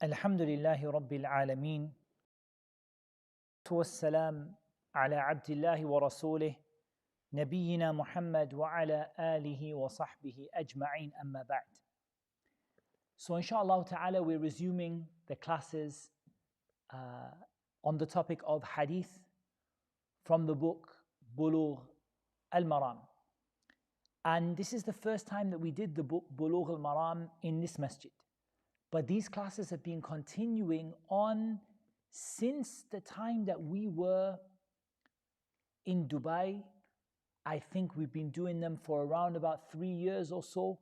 الحمد لله رب العالمين والسلام على عبد الله ورسوله نبينا محمد وعلى آله وصحبه أجمعين أما بعد. So inshallah ta'ala we're resuming the classes on the topic of Hadith from the book Buloogh al-Maram. And this is the first time that we did the book Buloogh al-Maram in this masjid. But these classes have been continuing on since the time that we were in Dubai. I think we've been doing them for around about 3 years or so.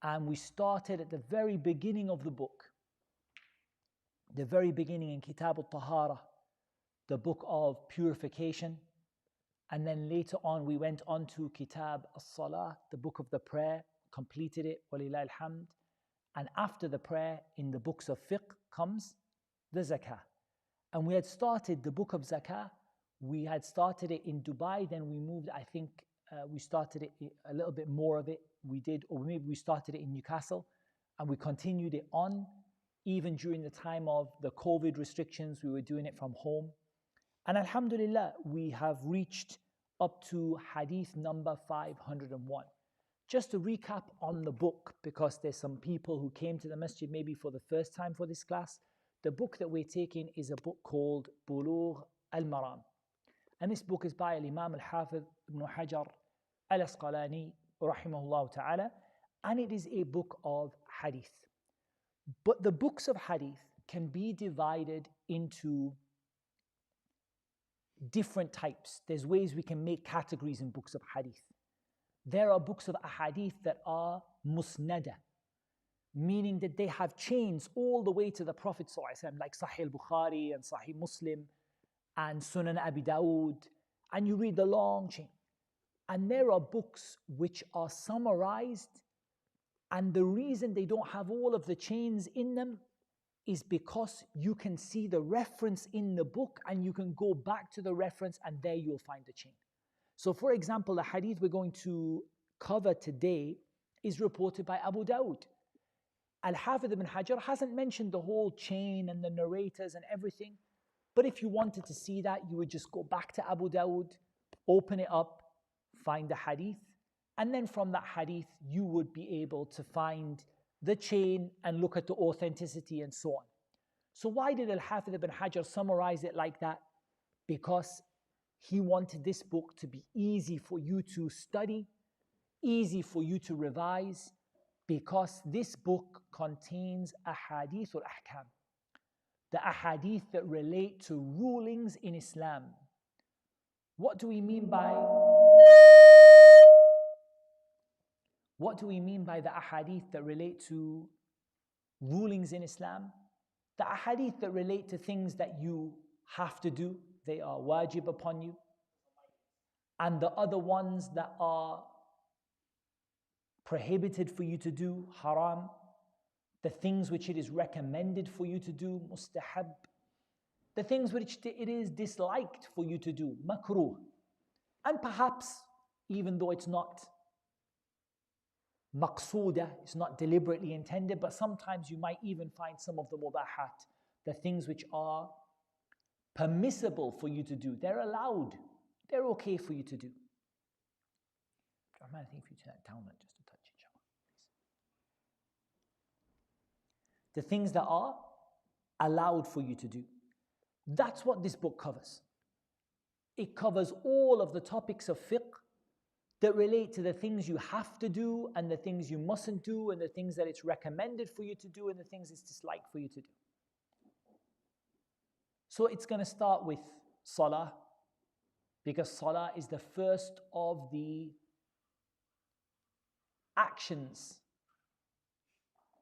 And we started at the very beginning of the book. The very beginning in Kitab al-Tahara, the book of purification. And then later on we went on to Kitab al-Salah, the book of the prayer, completed it, walillah alhamd. And after the prayer, in the books of fiqh comes the Zakah. And we had started the book of Zakah. We had started it in Dubai, then we moved, I think we started it a little bit more of it. We did, or maybe we started it in Newcastle, and we continued it on. Even during the time of the COVID restrictions, we were doing it from home. And alhamdulillah, we have reached up to Hadith number 501. Just to recap on the book, because there's some people who came to the masjid maybe for the first time for this class. The book that we're taking is a book called Buloogh al-Maram. And this book is by Imam al-Hafiz ibn Hajar al-Asqalani rahimahullah ta'ala. And it is a book of Hadith. But the books of Hadith can be divided into different types. There's ways we can make categories in books of Hadith. There are books of ahadith that are musnada, meaning that they have chains all the way to the Prophet ﷺ, like Sahih al-Bukhari and Sahih Muslim and Sunan Abi Dawud, and you read the long chain. And there are books which are summarized, and the reason they don't have all of the chains in them is because you can see the reference in the book and you can go back to the reference and there you'll find the chain. So for example, the hadith we're going to cover today is reported by Abu Dawud. Al-Hafiz ibn Hajar hasn't mentioned the whole chain and the narrators and everything. But if you wanted to see that, you would just go back to Abu Dawud, open it up, find the hadith. And then from that hadith, you would be able to find the chain and look at the authenticity and so on. So why did Al-Hafiz ibn Hajar summarize it like that? Because he wanted this book to be easy for you to study, easy for you to revise, because this book contains ahadith al-ahkam, the ahadith that relate to rulings in Islam. What do we mean by the ahadith that relate to rulings in Islam? The ahadith that relate to things that you have to do, they are wajib upon you. And the other ones that are prohibited for you to do, haram. The things which it is recommended for you to do, mustahab. The things which it is disliked for you to do, makruh. And perhaps, even though it's not maqsoodah, it's not deliberately intended, but sometimes you might even find some of the mubahat, the things which are permissible for you to do. They're allowed. They're okay for you to do. I might think if you turn that down just a touch, inshallah. The things that are allowed for you to do. That's what this book covers. It covers all of the topics of fiqh that relate to the things you have to do and the things you mustn't do and the things that it's recommended for you to do and the things it's disliked for you to do. So it's going to start with salah, because salah is the first of the actions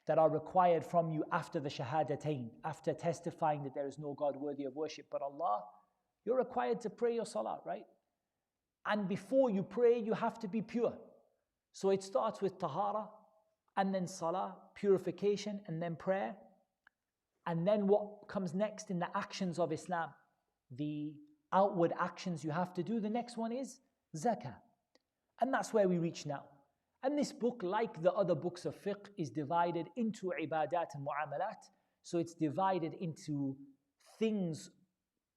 that are required from you after the shahadatain, after testifying that there is no God worthy of worship but Allah. You're required to pray your salah, right? And before you pray, you have to be pure. So it starts with tahara, and then salah, purification, and then prayer. And then what comes next in the actions of Islam, the outward actions you have to do, the next one is zakah. And that's where we reach now. And this book, like the other books of fiqh, is divided into ibadat and mu'amalat. So it's divided into things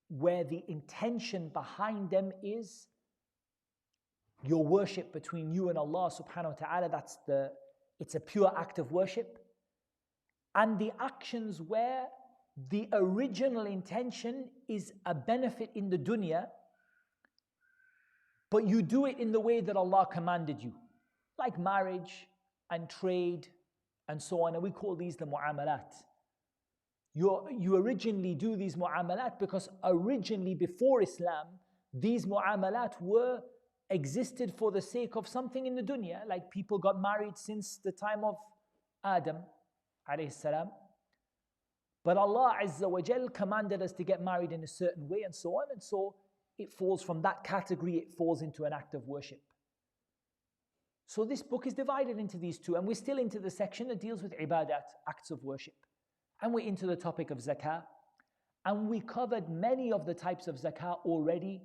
where the intention behind them is your worship between you and Allah subhanahu wa ta'ala. It's a pure act of worship. And the actions where the original intention is a benefit in the dunya, but you do it in the way that Allah commanded you, like marriage and trade and so on. And we call these the mu'amalat. You originally do these mu'amalat because originally before Islam, these mu'amalat existed for the sake of something in the dunya, like people got married since the time of Adam alayhi salam. But Allah Azza wa Jal commanded us to get married in a certain way and so on. And so it falls from that category, it falls into an act of worship. So this book is divided into these two, and we're still into the section that deals with ibadat, acts of worship. And we're into the topic of zakah. And we covered many of the types of zakah already,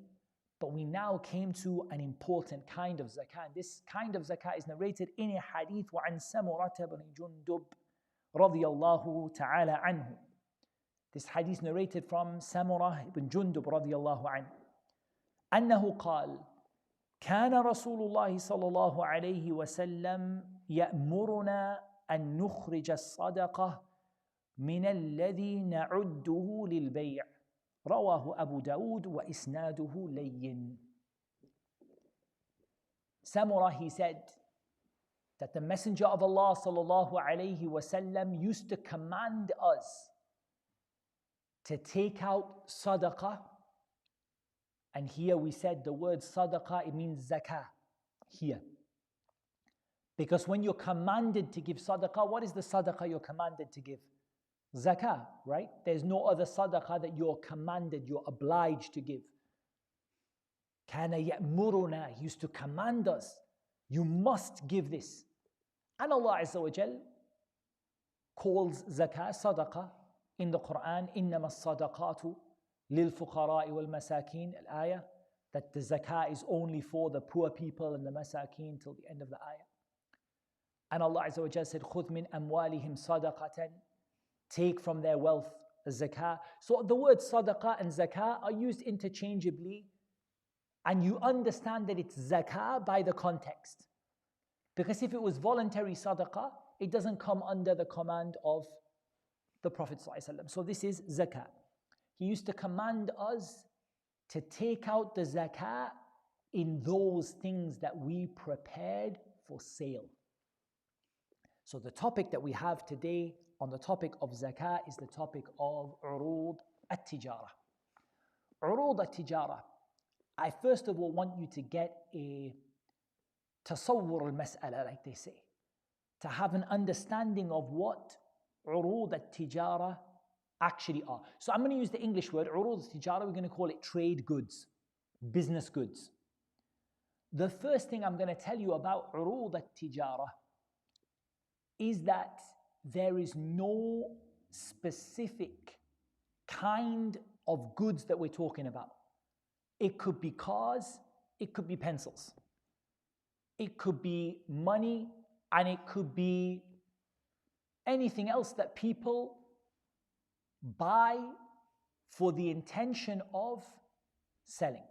but we now came to an important kind of zakah. And this kind of zakah is narrated in a hadith وعن سمرة بن جندب رضي الله تعالى عنه. This hadith narrated from Samurah ibn Jundub رضي الله عنه. أنه قال كان رسول الله صلى الله عليه وسلم يأمرنا أن نخرج الصدقة من الذي نعده للبيع. رواه أبو داود وإسناده لين. Samurah, he said that the Messenger of Allah sallallahu alayhi wasallam used to command us to take out sadaqah. And here we said the word sadaqah, it means zakah here. Because when you're commanded to give sadaqah, what is the sadaqah you're commanded to give? Zakah, right? There's no other sadaqah that you're commanded, you're obliged to give. Kana ya'muruna, he used to command us, you must give this. And Allah Azza wa Jal calls zakah sadaqah in the Quran, إِنَّمَا الصَّدَقَاتُ لِلْفُقَرَاءِ وَالْمَسَاكِينَ, al-ayah, that the zakah is only for the poor people and the masakin till the end of the ayah. And Allah Azza wa Jal said, خُذْ مِنْ أَمْوَالِهِمْ صَدَقَةً, take from their wealth a zakah. So the words sadaqah and zakah are used interchangeably, and you understand that it's zakah by the context. Because if it was voluntary sadaqah, it doesn't come under the command of the Prophet ﷺ. So this is zakah. He used to command us to take out the zakah in those things that we prepared for sale. So the topic that we have today on the topic of zakah is the topic of urud at-tijara. Urud at-tijara. I first of all want you to get a tasawwur al-mas'ala, like they say, to have an understanding of what urud at-tijara actually are. So I'm going to use the English word, urud at-tijara, we're going to call it trade goods, business goods. The first thing I'm going to tell you about urud at-tijara is that there is no specific kind of goods that we're talking about. It could be cars, it could be pencils, it could be money, and it could be anything else that people buy for the intention of selling.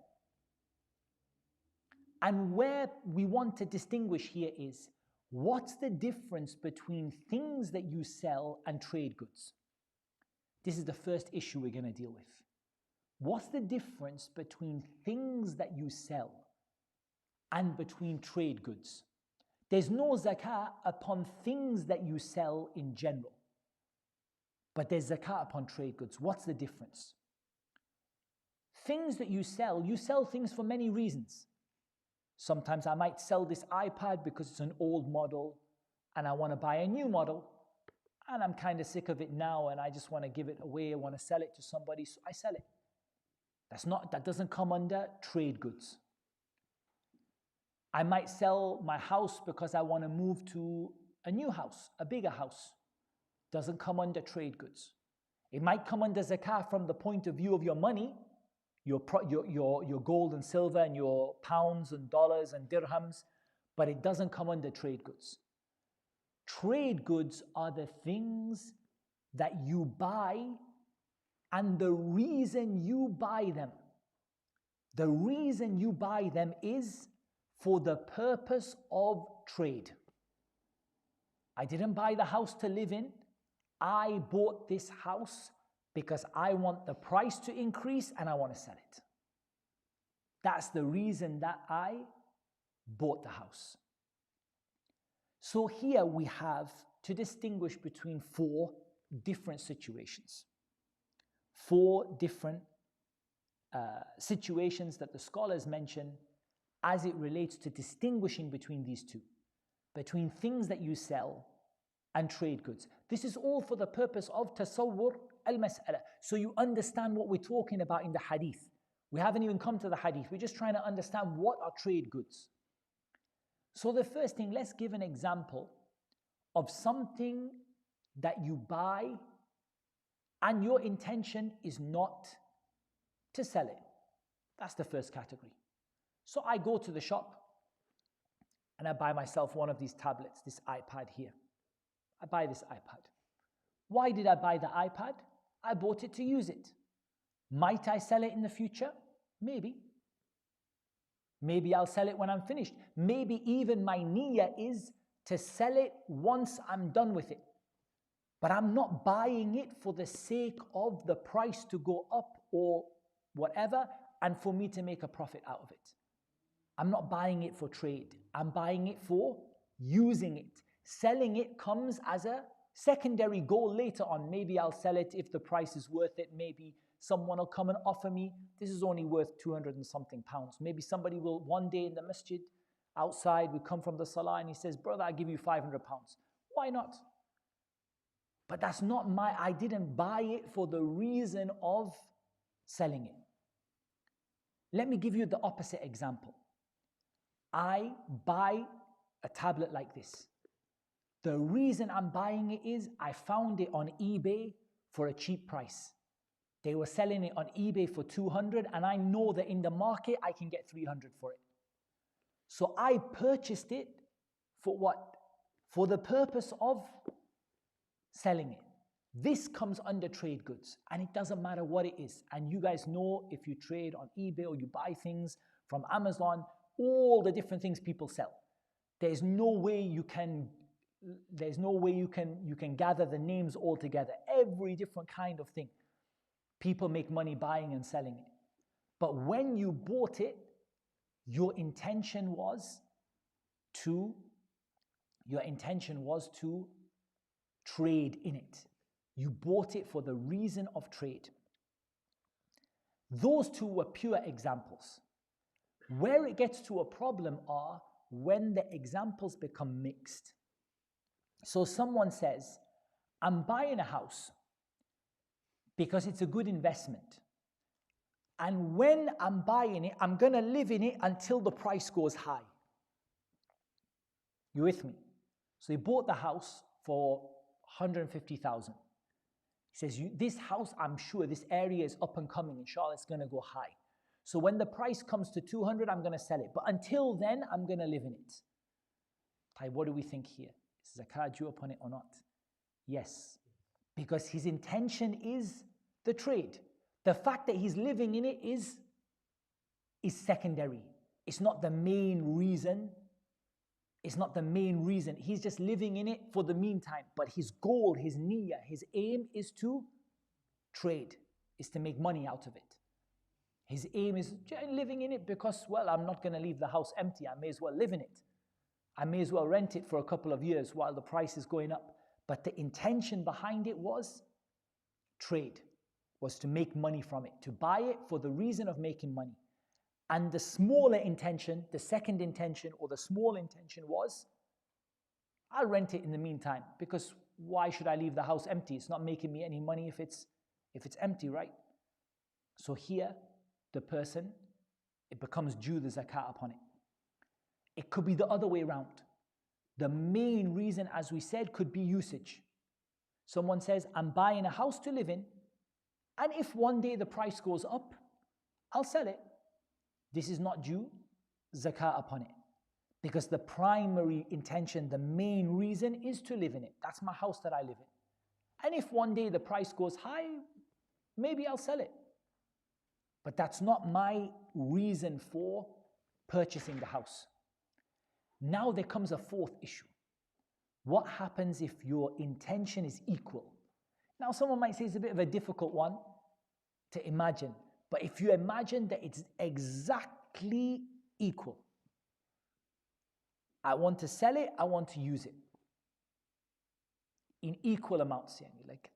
And where we want to distinguish here is, what's the difference between things that you sell and trade goods? This is the first issue we're going to deal with. What's the difference between things that you sell and between trade goods? There's no zakah upon things that you sell in general, but there's zakah upon trade goods. What's the difference? Things that you sell things for many reasons. Sometimes I might sell this iPad because it's an old model and I want to buy a new model, and I'm kind of sick of it now and I just want to give it away, I want to sell it to somebody, so I sell it. That doesn't come under trade goods. I might sell my house because I want to move to a new house, a bigger house. Doesn't come under trade goods. It might come under zakah from the point of view of your money, your gold and silver and your pounds and dollars and dirhams, but it doesn't come under trade goods. Trade goods are the things that you buy, and the reason you buy them, the reason you buy them is for the purpose of trade. I didn't buy the house to live in. I bought this house because I want the price to increase and I want to sell it. That's the reason that I bought the house. So here we have to distinguish between four different situations. Four different situations that the scholars mention as it relates to distinguishing between these two, between things that you sell and trade goods. This is all for the purpose of tasawwur al-mas'ala, so you understand what we're talking about in the hadith. We haven't even come to the hadith, we're just trying to understand what are trade goods. So the first thing, let's give an example of something that you buy and your intention is not to sell it. That's the first category. So I go to the shop and I buy myself one of these tablets, this iPad here. I buy this iPad. Why did I buy the iPad? I bought it to use it. Might I sell it in the future? Maybe. Maybe I'll sell it when I'm finished. Maybe even my niyyah is to sell it once I'm done with it. But I'm not buying it for the sake of the price to go up or whatever and for me to make a profit out of it. I'm not buying it for trade. I'm buying it for using it. Selling it comes as a secondary goal later on. Maybe I'll sell it if the price is worth it. Maybe someone will come and offer me, this is only worth 200 and something pounds. Maybe somebody will one day in the masjid outside, we come from the salah and he says, brother, I'll give you 500 pounds. Why not? But that's not I didn't buy it for the reason of selling it. Let me give you the opposite example. I buy a tablet like this. The reason I'm buying it is I found it on eBay for a cheap price. They were selling it on eBay for 200 and I know that in the market I can get 300 for it. So I purchased it for what? For the purpose of selling it. This comes under trade goods and it doesn't matter what it is. And you guys know if you trade on eBay or you buy things from Amazon, all the different things people sell. There's no way you can gather the names all together. Every different kind of thing. People make money buying and selling it. But when you bought it, your intention was to trade in it. You bought it for the reason of trade. Those two were pure examples. Where it gets to a problem are when the examples become mixed. So someone says, I'm buying a house because it's a good investment. And when I'm buying it, I'm going to live in it until the price goes high. You with me? So he bought the house for 150,000. He says, this house, I'm sure this area is up and coming. Inshallah, it's going to go high. So when the price comes to 200, I'm going to sell it. But until then, I'm going to live in it. What do we think here? Is zakah due upon it or not? Yes. Because his intention is the trade. The fact that he's living in it is secondary. It's not the main reason. It's not the main reason. He's just living in it for the meantime. But his goal, his niyyah, his aim is to trade, is to make money out of it. His aim is living in it because, well, I'm not going to leave the house empty. I may as well live in it. I may as well rent it for a couple of years while the price is going up. But the intention behind it was trade, was to make money from it, to buy it for the reason of making money. And the smaller intention, the second intention or the small intention was, I'll rent it in the meantime because why should I leave the house empty? It's not making me any money if it's empty, right? So here, the person, it becomes due the zakah upon it. It could be the other way around. The main reason, as we said, could be usage. Someone says, I'm buying a house to live in, and if one day the price goes up, I'll sell it. This is not due zakah upon it. Because the primary intention, the main reason is to live in it. That's my house that I live in. And if one day the price goes high, maybe I'll sell it. But that's not my reason for purchasing the house. Now there comes a fourth issue. What happens if your intention is equal? Now someone might say it's a bit of a difficult one to imagine, but if you imagine that it's exactly equal, I want to sell it, I want to use it in equal amounts. Like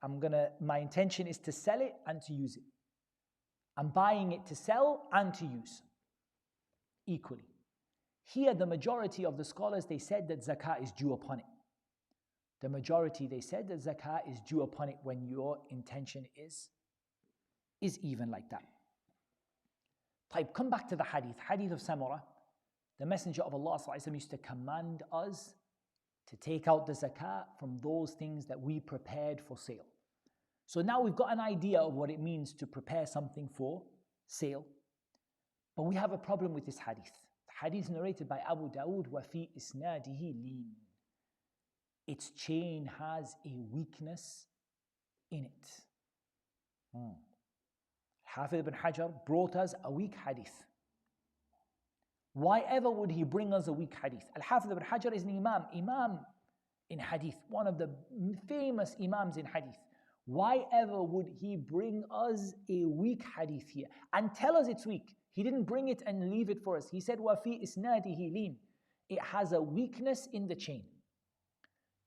my intention is to sell it and to use it. I'm buying it to sell and to use equally. Here, the majority of the scholars, they said that zakah is due upon it. The majority, they said that zakah is due upon it when your intention is even like that. Come back to the hadith. Hadith of Samurah. The Messenger of Allah used to command us to take out the zakah from those things that we prepared for sale. So now we've got an idea of what it means to prepare something for sale. But we have a problem with this hadith. The hadith narrated by Abu Dawood, وَفِي إِسْنَادِهِ لِينٌ. Its chain has a weakness in it. Hafiz ibn Hajar brought us a weak hadith. Why ever would he bring us a weak hadith? Al-Hafiz ibn Hajar is an imam in hadith, one of the famous imams in hadith. Why ever would he bring us a weak hadith here and tell us it's weak? He didn't bring it and leave it for us. He said, وَفِي إِسْنَادِهِ لِينٌ. It has a weakness in the chain.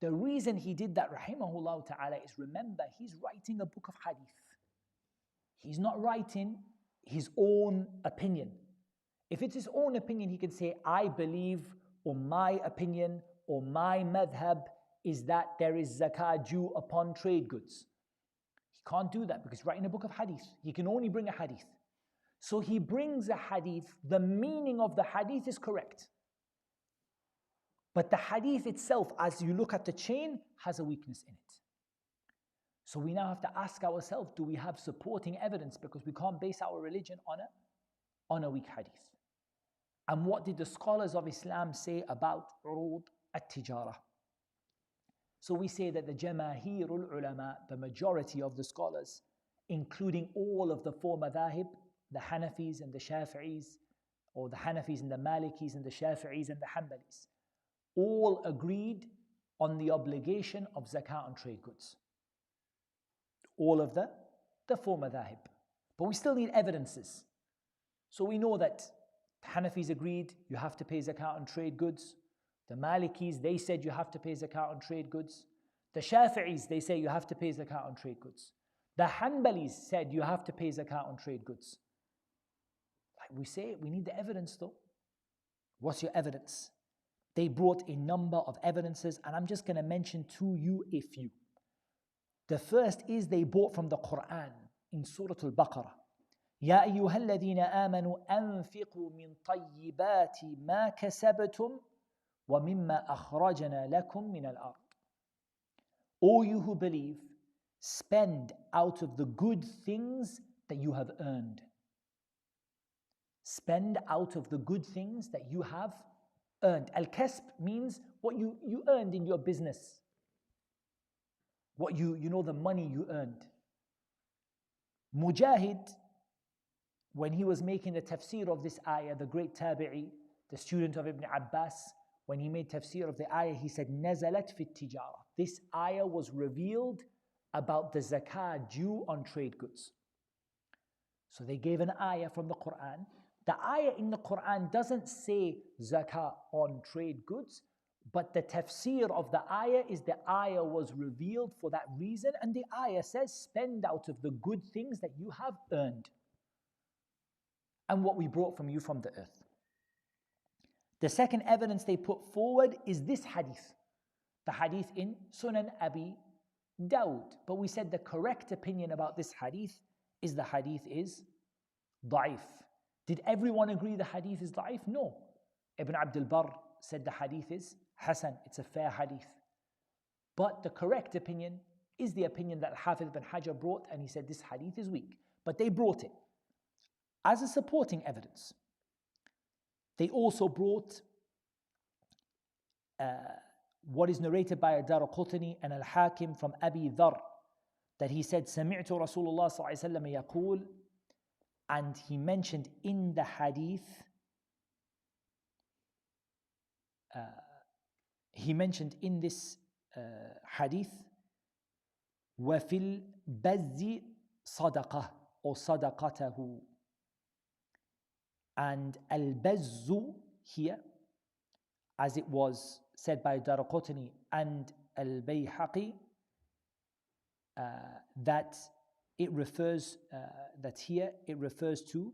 The reason he did that, rahimahullah ta'ala, is remember, he's writing a book of hadith. He's not writing his own opinion. If it's his own opinion, he can say, I believe, or my opinion, or my madhab is that there is zakah due upon trade goods. He can't do that because he's writing a book of hadith. He can only bring a hadith. So he brings a hadith, the meaning of the hadith is correct. But the hadith itself, as you look at the chain, has a weakness in it. So we now have to ask ourselves, do we have supporting evidence? Because we can't base our religion on a weak hadith. And what did the scholars of Islam say about urud at-tijara? So we say that the jamaahirul ulama, the majority of the scholars, including all of the four madhahib, the Hanafis and the Shafi'is, or the Hanafis and the Malikis and the Shafi'is and the Hanbalis, all agreed on the obligation of zakah on trade goods. All of the four madhahib. But we still need evidences. So we know that the Hanafis agreed you have to pay zakah on trade goods. The Malikis, they said you have to pay zakah on trade goods. The Shafi'is, they say you have to pay zakah on trade goods. The Hanbalis said you have to pay zakah on trade goods. Like we say, we need the evidence though. What's your evidence? They brought a number of evidences, and I'm just going to mention to you a few. The first is they brought from the Quran in Surah Al-Baqarah. يا أيها الذين آمنوا أنفقوا من طيبات ما كسبتم ومما أخرجنا لكم من الأرض. O you who believe, spend out of the good things that you have earned. Spend out of the good things that you have earned. Al-kasb means what you earned in your business. What the money you earned. Mujahid, when he was making the tafsir of this ayah, the great tabi'i, the student of Ibn Abbas, when he made tafsir of the ayah, he said, نَزَلَتْ فِي التِّجَارَةِ. This ayah was revealed about the zakah due on trade goods. So they gave an ayah from the Quran. The ayah in the Quran doesn't say zakah on trade goods, but the tafsir of the ayah is the ayah was revealed for that reason, and the ayah says, spend out of the good things that you have earned and what we brought from you from the earth. The second evidence they put forward is this hadith, the hadith in Sunan Abi Dawud. But we said the correct opinion about this hadith is the hadith is da'if. Did everyone agree the hadith is da'if? No. Ibn Abdul Barr said the hadith is Hasan, it's a fair hadith. But the correct opinion is the opinion that Hafiz ibn Hajar brought, and he said this hadith is weak. But they brought it as a supporting evidence. They also brought what is narrated by Ad-Daraqutni and Al-Hakim from Abi Dharr that he said, سمعت رسول الله صلى الله عليه وسلم يقول, and he mentioned in the hadith, he mentioned in this hadith, وفي البز صدقة or صدقته, and al-bazzu here, as it was said by Daraqutni and al-Bayhaqi, that it refers, that here it refers to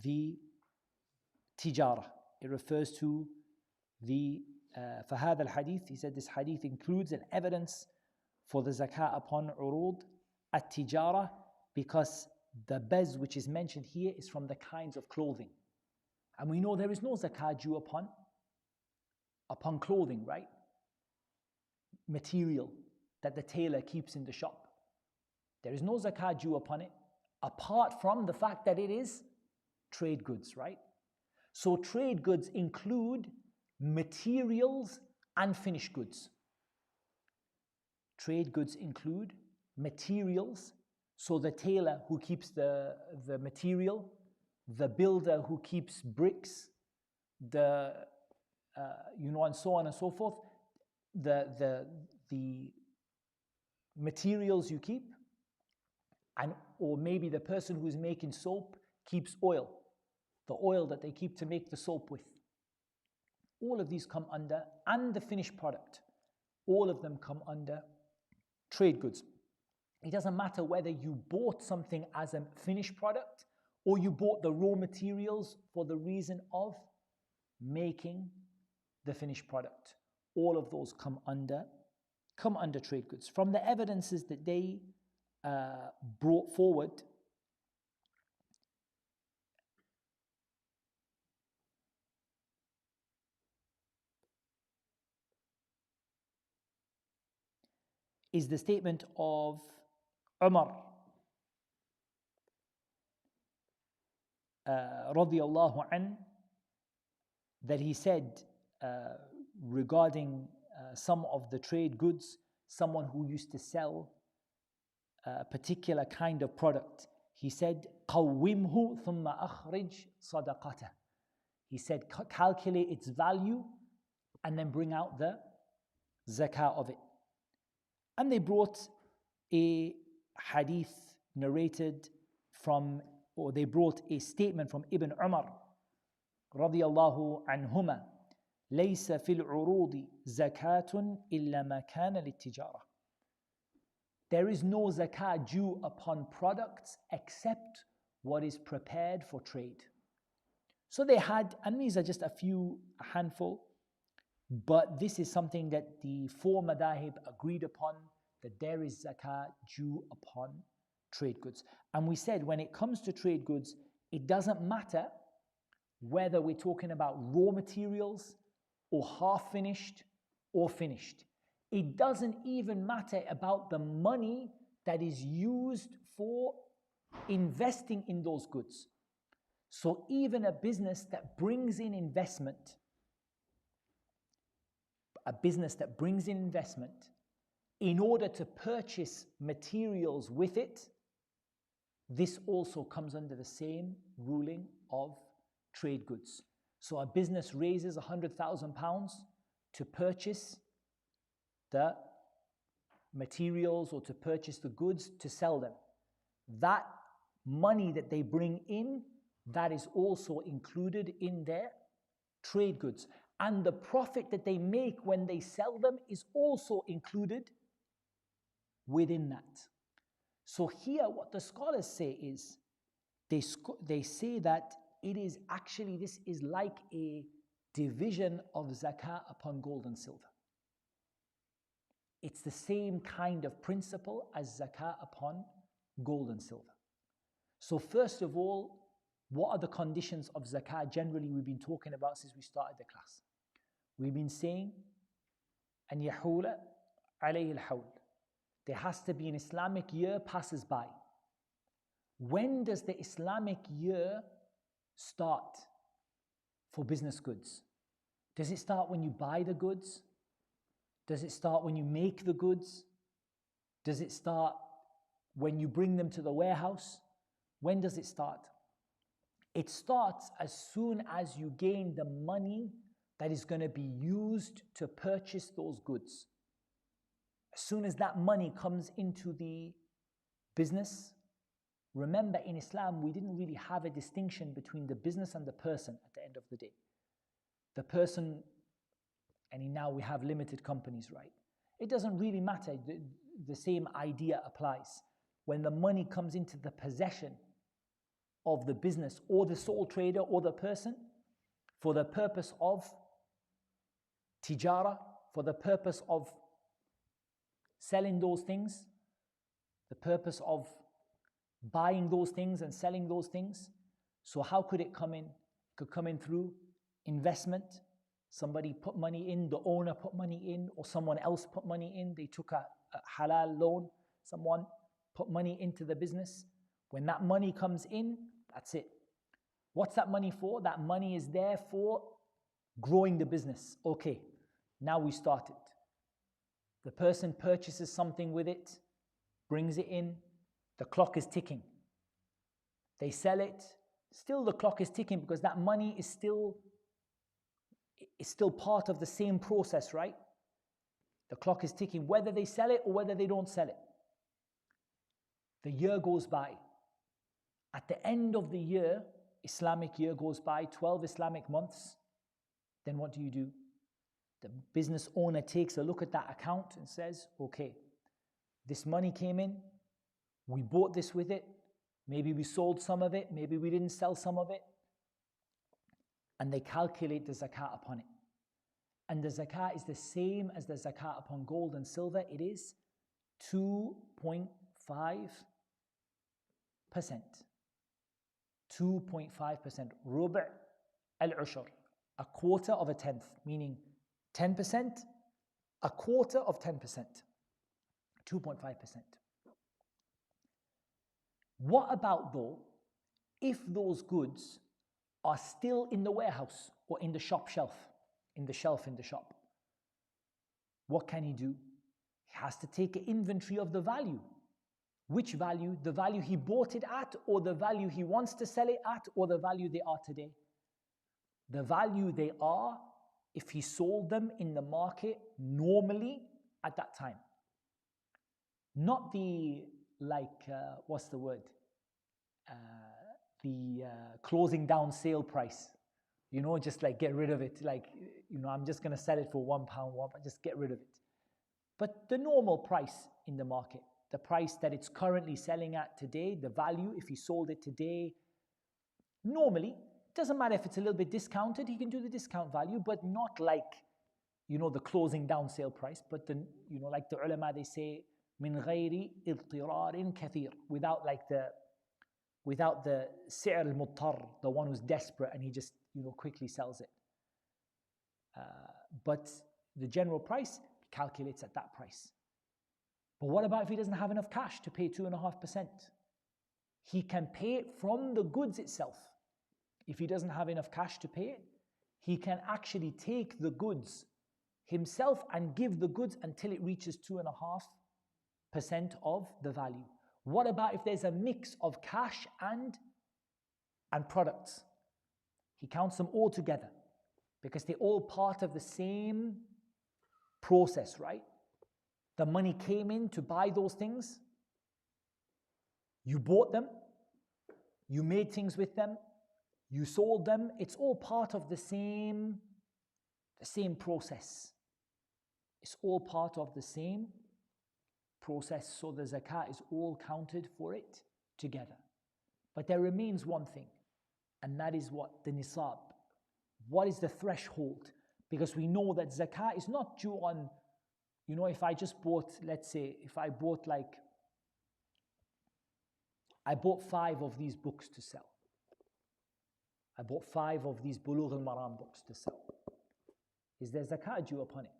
the tijara. It refers to the, فهذا الحديث, he said this hadith includes an evidence for the zakah upon urud at-tijara, because the bez which is mentioned here is from the kinds of clothing. And we know there is no zakah due upon clothing, right? Material that the tailor keeps in the shop. There is no zakah due upon it, apart from the fact that it is trade goods, right? So trade goods include materials and finished goods. Trade goods include materials, so the tailor who keeps the material, the builder who keeps bricks, the and so on and so forth, the materials you keep, and or maybe the person who is making soap keeps oil, the oil that they keep to make the soap with. All of these come under, and the finished product, all of them come under trade goods. It doesn't matter whether you bought something as a finished product or you bought the raw materials for the reason of making the finished product. All of those come under trade goods. From the evidences that they brought forward, is the statement of Umar radiyallahu an, that he said regarding some of the trade goods, someone who used to sell a particular kind of product, he said, قَوِّمْهُ ثُمَّ أَخْرِجْ صَدَقَتَهُ. He said, calculate its value and then bring out the zakah of it. And they brought a hadith narrated from, or they brought a statement from Ibn Umar radiyallahu anhuma, لَيْسَ فِي الْعُرُوضِ زَكَاةٌ إِلَّا مَا كَانَ لِلتِّجَارَةِ. There is no zakah due upon products except what is prepared for trade. So they had, and these are just a handful, but this is something that the four madahib agreed upon, that there is zakah due upon trade goods. And we said when it comes to trade goods, it doesn't matter whether we're talking about raw materials or half finished or finished. It doesn't even matter about the money that is used for investing in those goods. So even a business that brings in investment, in order to purchase materials with it, this also comes under the same ruling of trade goods. So a business raises £100,000 to purchase the materials or to purchase the goods to sell them. That money that they bring in, that is also included in their trade goods. And the profit that they make when they sell them is also included within that. So here what the scholars say is, they say that it is actually, this is like a division of zakah upon gold and silver. It's the same kind of principle as zakah upon gold and silver. So first of all, what are the conditions of zakah? Generally, we've been talking about since we started the class. We've been saying, أن يحول عليه الحول. There has to be an Islamic year passes by. When does the Islamic year start for business goods? Does it start when you buy the goods? Does it start when you make the goods? Does it start when you bring them to the warehouse. When does it start? It starts as soon as you gain the money that is going to be used to purchase those goods. As soon as that money comes into the business, remember in Islam, we didn't really have a distinction between the business and the person at the end of the day. The person, and now we have limited companies, right? It doesn't really matter. The same idea applies. When the money comes into the possession of the business or the sole trader or the person, for the purpose of tijara, for the purpose of selling those things, the purpose of buying those things and selling those things. So how could it come in? It could come in through investment. Somebody put money in, the owner put money in, or someone else put money in. They took a halal loan. Someone put money into the business. When that money comes in, that's it. What's that money for? That money is there for growing the business. Okay, now we start it. The person purchases something with it, brings it in, the clock is ticking. They sell it, still the clock is ticking because that money is still part of the same process, right? The clock is ticking, whether they sell it or whether they don't sell it. The year goes by. At the end of the year, Islamic year goes by, 12 Islamic months. Then what do? The business owner takes a look at that account and says, okay, this money came in, we bought this with it, maybe we sold some of it, maybe we didn't sell some of it, and they calculate the zakah upon it. And the zakah is the same as the zakah upon gold and silver. It is 2.5%. 2.5%. Rub' al-ushr, a quarter of a tenth, meaning 10%, a quarter of 10%, 2.5%. What about though, if those goods are still in the warehouse or in the shop shelf, in the shop? What can he do? He has to take an inventory of the value. Which value? The value he bought it at, or the value he wants to sell it at, or the value they are today? The value they are if he sold them in the market normally at that time. Not the, what's the word? The closing down sale price. Just like get rid of it. I'm just going to sell it for £1, just get rid of it. But the normal price in the market, the price that it's currently selling at today, the value, if he sold it today, normally, it doesn't matter if it's a little bit discounted, he can do the discount value, but not like, the closing down sale price, but like the ulama, they say, min ghayri idtirarin kathir, without the si'r al-muttar, the one who's desperate and he just, quickly sells it. But the general price calculates at that price. But what about if he doesn't have enough cash to pay 2.5%? He can pay it from the goods itself. If he doesn't have enough cash to pay it, he can actually take the goods himself and give the goods until it reaches 2.5% of the value. What about if there's a mix of cash and products? He counts them all together because they're all part of the same process, right? The money came in to buy those things. You bought them. You made things with them. You sold them. It's all part of the same process. It's all part of the same process. So the zakah is all counted for it together. But there remains one thing, and that is what? The nisab. What is the threshold? Because we know that zakah is not due on, if I just bought, let's say, if I bought I bought 5 of these books to sell. I bought 5 of these Buloogh al-Maram books to sell. Is there zakah due upon it?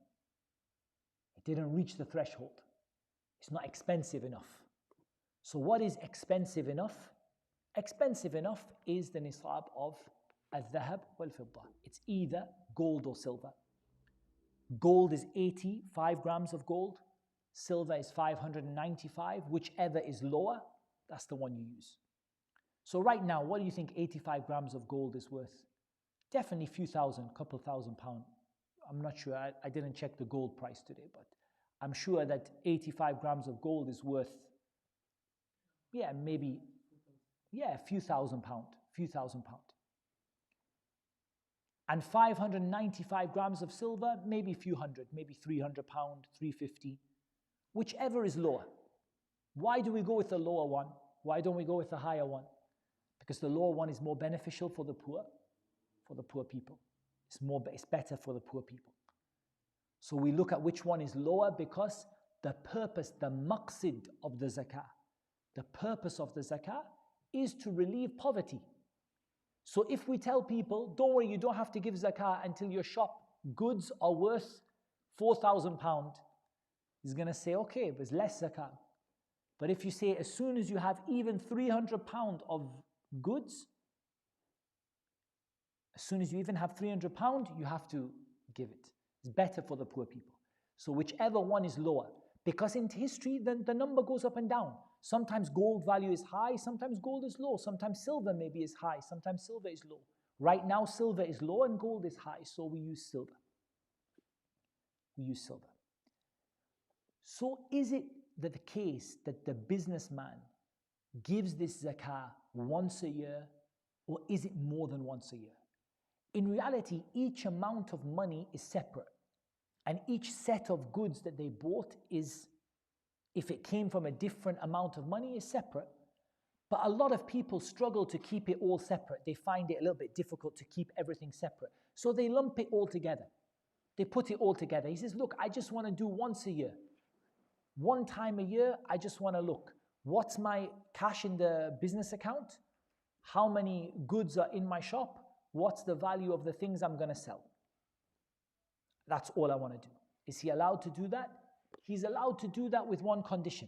It didn't reach the threshold. It's not expensive enough. So what is expensive enough? Expensive enough is the nisab of al-dhahab wal-fidda. It's either gold or silver. Gold is 85 grams of gold. silver is 595, whichever is lower, that's the one you use. So right now, what do you think 85 grams of gold is worth? Definitely a few thousand, couple thousand pounds. I'm not sure, I didn't check the gold price today, but I'm sure that 85 grams of gold is worth, maybe, a few thousand pounds. And 595 grams of silver, maybe a few hundred, maybe 300 pounds, 350, whichever is lower. Why do we go with the lower one? Why don't we go with the higher one? Because the lower one is more beneficial for the poor people. It's better for the poor people. So we look at which one is lower because the purpose, the maqsid of the zakah, the purpose of the zakah is to relieve poverty. So if we tell people, don't worry, you don't have to give zakah until your shop goods are worth £4,000, he's going to say, okay, but it's less zakah. But if you say, as soon as you have even £300 of goods, as soon as you even have £300, you have to give it. It's better for the poor people. So whichever one is lower. Because in history, the number goes up and down. Sometimes gold value is high, sometimes gold is low. Sometimes silver maybe is high, sometimes silver is low. Right now, silver is low and gold is high, so we use silver. So is it that the case that the businessman gives this zakah once a year, or is it more than once a year? In reality, each amount of money is separate. And each set of goods that they bought is, if it came from a different amount of money, is separate. But a lot of people struggle to keep it all separate. They find it a little bit difficult to keep everything separate. So they lump it all together. They put it all together. He says, look, I just want to do once a year. One time a year, I just want to look. What's my cash in the business account? How many goods are in my shop? What's the value of the things I'm going to sell? That's all I want to do. Is he allowed to do that? He's allowed to do that with one condition.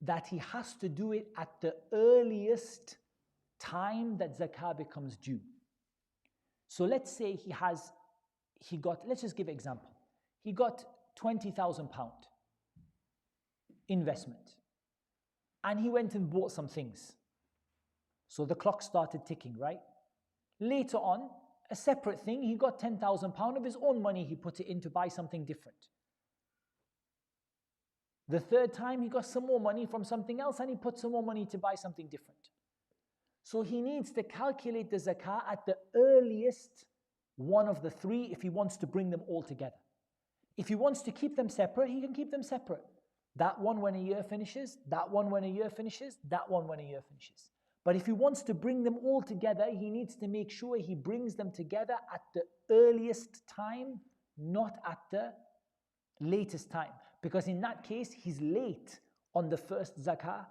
That he has to do it at the earliest time that zakah becomes due. So let's say let's just give an example. He got £20,000 investment. And he went and bought some things. So the clock started ticking, right? Later on, a separate thing, he got £10,000 of his own money, he put it in to buy something different. The third time, he got some more money from something else and he put some more money to buy something different. So he needs to calculate the zakah at the earliest one of the three if he wants to bring them all together. If he wants to keep them separate, he can keep them separate. That one when a year finishes, that one when a year finishes, that one when a year finishes. But if he wants to bring them all together, he needs to make sure he brings them together at the earliest time, not at the latest time. Because in that case, he's late on the first zakah,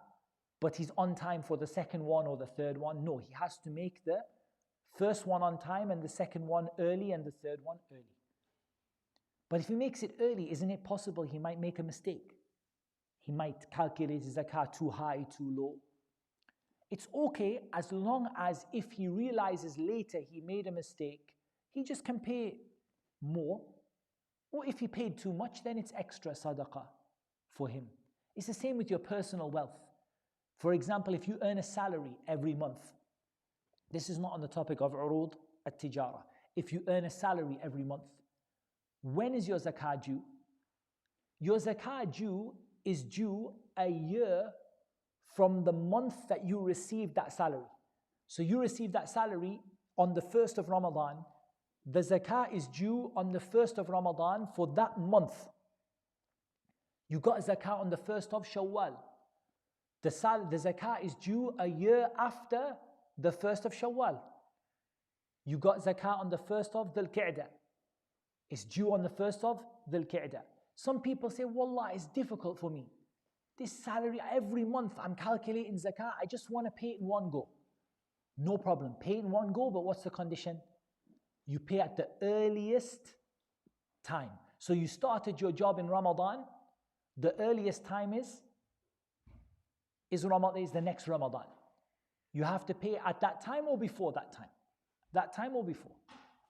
but he's on time for the second one or the third one. No, he has to make the first one on time and the second one early and the third one early. But if he makes it early, isn't it possible he might make a mistake? He might calculate his zakah too high, too low. It's okay as long as if he realizes later he made a mistake, he just can pay more. Or if he paid too much, then it's extra sadaqah for him. It's the same with your personal wealth. For example, if you earn a salary every month, this is not on the topic of urud at-tijara. If you earn a salary every month, when is your zakah due? Your zakah is due a year from the month that you received that salary. So you received that salary on the 1st of Ramadan. The zakah is due on the 1st of Ramadan for that month. You got zakah on the 1st of Shawwal. The zakah is due a year after the 1st of Shawwal. You got zakah on the 1st of Dhul Qa'dah. It's due on the 1st of Dhul Qa'dah. Some people say, Wallah, it's difficult for me. This salary every month, I'm calculating zakah, I just want to pay it in one go. No problem, pay it in one go, but what's the condition? You pay at the earliest time. So you started your job in Ramadan, the earliest time is the next Ramadan. You have to pay at that time or before that time. That time or before.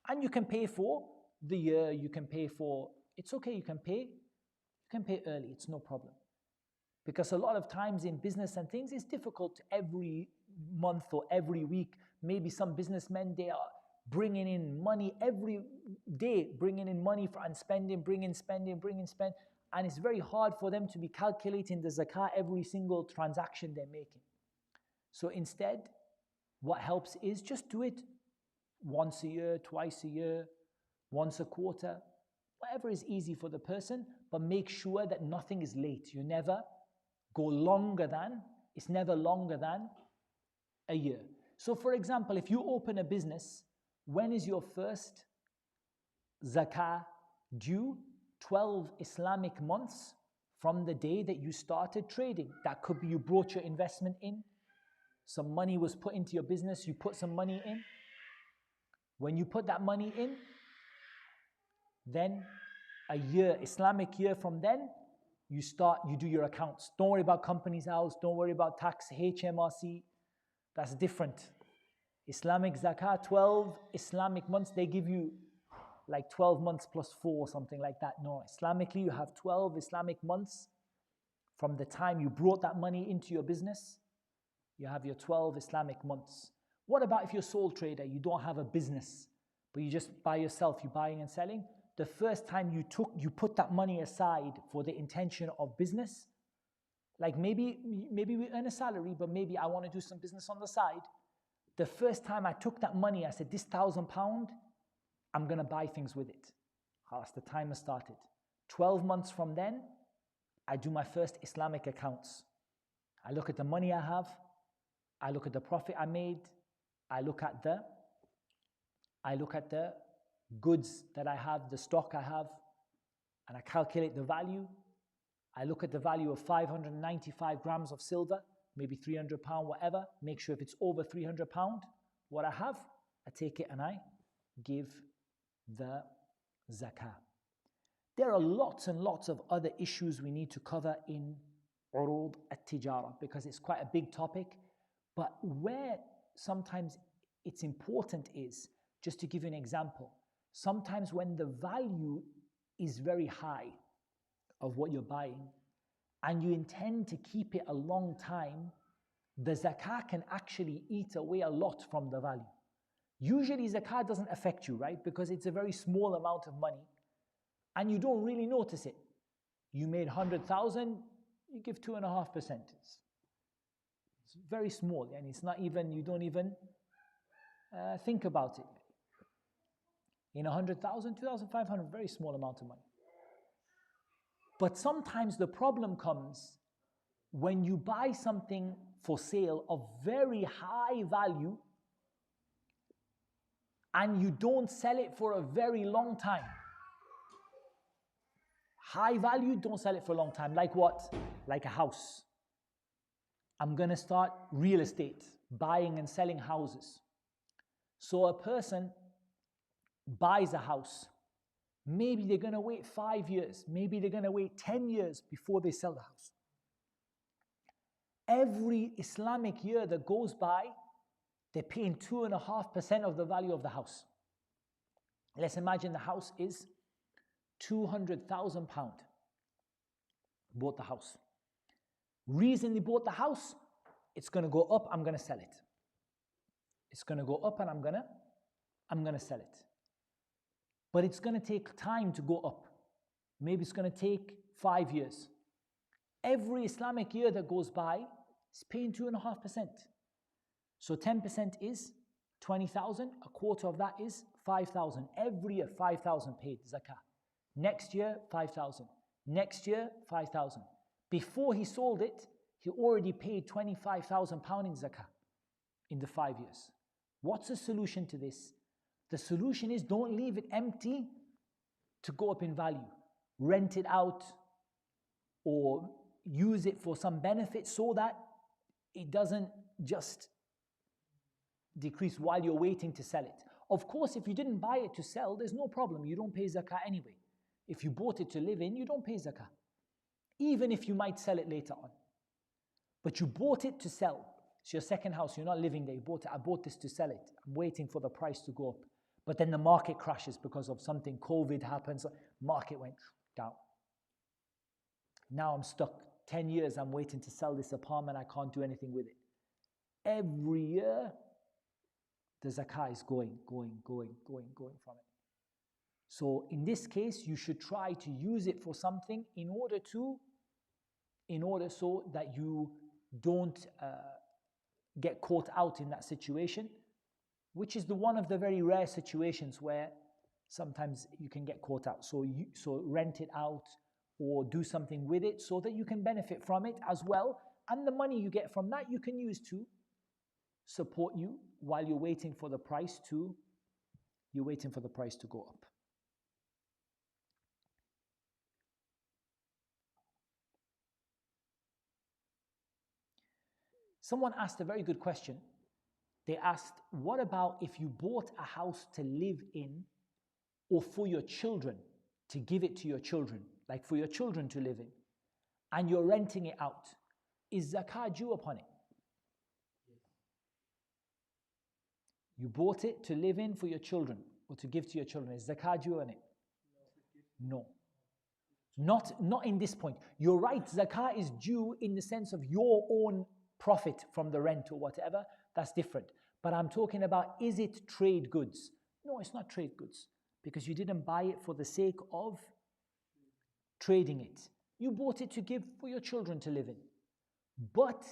And you can pay for the year, you can pay for, it's okay, you can pay You can pay early, it's no problem. Because a lot of times in business and things, it's difficult every month or every week. Maybe some businessmen, they are bringing in money every day, bringing in money and spending, spend. And it's very hard for them to be calculating the zakah every single transaction they're making. So instead, what helps is just do it once a year, twice a year, once a quarter, whatever is easy for the person, but make sure that nothing is late. You never go longer than, it's never longer than a year. So for example, if you open a business, when is your first zakah due? 12 Islamic months from the day that you started trading. That could be you brought your investment in, some money was put into your business, you put some money in. When you put that money in, then a year, Islamic year from then, you do your accounts. Don't worry about Companies House, don't worry about tax, HMRC, that's different. Islamic zakah, 12 Islamic months, they give you like 12 months plus 4, something like that. No, Islamically you have 12 Islamic months from the time you brought that money into your business. You have your 12 Islamic months. What about if you're a sole trader, you don't have a business, but you just by yourself, you're buying and selling? The first time you put that money aside for the intention of business, like maybe we earn a salary, but maybe I want to do some business on the side. The first time I took that money, I said, this £1,000, I'm going to buy things with it. The timer started. 12 months from then, I do my first Islamic accounts. I look at the money I have, I look at the profit I made, I look at the goods that I have, the stock I have, and I calculate the value. I look at the value of 595 grams of silver, maybe £300, whatever. Make sure if it's over £300, what I have, I take it and I give the zakah. There are lots and lots of other issues we need to cover in urud at-tijara because it's quite a big topic. But where sometimes it's important is, just to give you an example, sometimes when the value is very high of what you're buying and you intend to keep it a long time, the zakah can actually eat away a lot from the value. Usually zakah doesn't affect you, right? Because it's a very small amount of money and you don't really notice it. You made 100,000, you give 2.5%. It's very small and it's not even, you don't even think about it. In 100,000, 2,500, very small amount of money. But sometimes the problem comes when you buy something for sale of very high value and you don't sell it for a very long time. High value, don't sell it for a long time. Like what? Like a house. I'm going to start real estate, buying and selling houses. So a person buys a house. Maybe they're going to wait 5 years. Maybe they're going to wait 10 years before they sell the house. Every Islamic year that goes by, they're paying 2.5% of the value of the house. Let's imagine the house is £200,000. Bought the house. Reason they bought the house, it's going to go up, I'm going to sell it. It's going to go up and I'm going to sell it. But it's going to take time to go up. Maybe it's going to take 5 years. Every Islamic year that goes by is paying 2.5%. So 10% is 20,000, a quarter of that is 5,000. Every year 5,000 paid zakah. Next year 5,000. Next year 5,000. Before he sold it, he already paid £25,000 in zakah in the 5 years. What's the solution to this? The solution is don't leave it empty to go up in value. Rent it out or use it for some benefit so that it doesn't just decrease while you're waiting to sell it. Of course, if you didn't buy it to sell, there's no problem. You don't pay zakah anyway. If you bought it to live in, you don't pay zakah. Even if you might sell it later on. But you bought it to sell. It's your second house, you're not living there. You bought it, I bought this to sell it. I'm waiting for the price to go up. But then the market crashes because of something, COVID happens, market went down. Now I'm stuck. 10 years I'm waiting to sell this apartment. I can't do anything with it. Every year, the zakah is going from it. So in this case, you should try to use it for something in order so that you don't get caught out in that situation, which is one of the very rare situations where sometimes you can get caught out. So rent it out or do something with it so that you can benefit from it as well. And the money you get from that you can use to support you while you're waiting for the price to go up. Someone asked a very good question. They asked, what about if you bought a house to live in or for your children, to give it to your children, like for your children to live in, and you're renting it out? Is zakah due upon it? Yes. You bought it to live in for your children or to give to your children. Is zakah due on it? No. Not in this point. You're right, zakah is due in the sense of your own profit from the rent or whatever. That's different. But I'm talking about, is it trade goods? No, it's not trade goods, because you didn't buy it for the sake of trading it. You bought it to give for your children to live in. But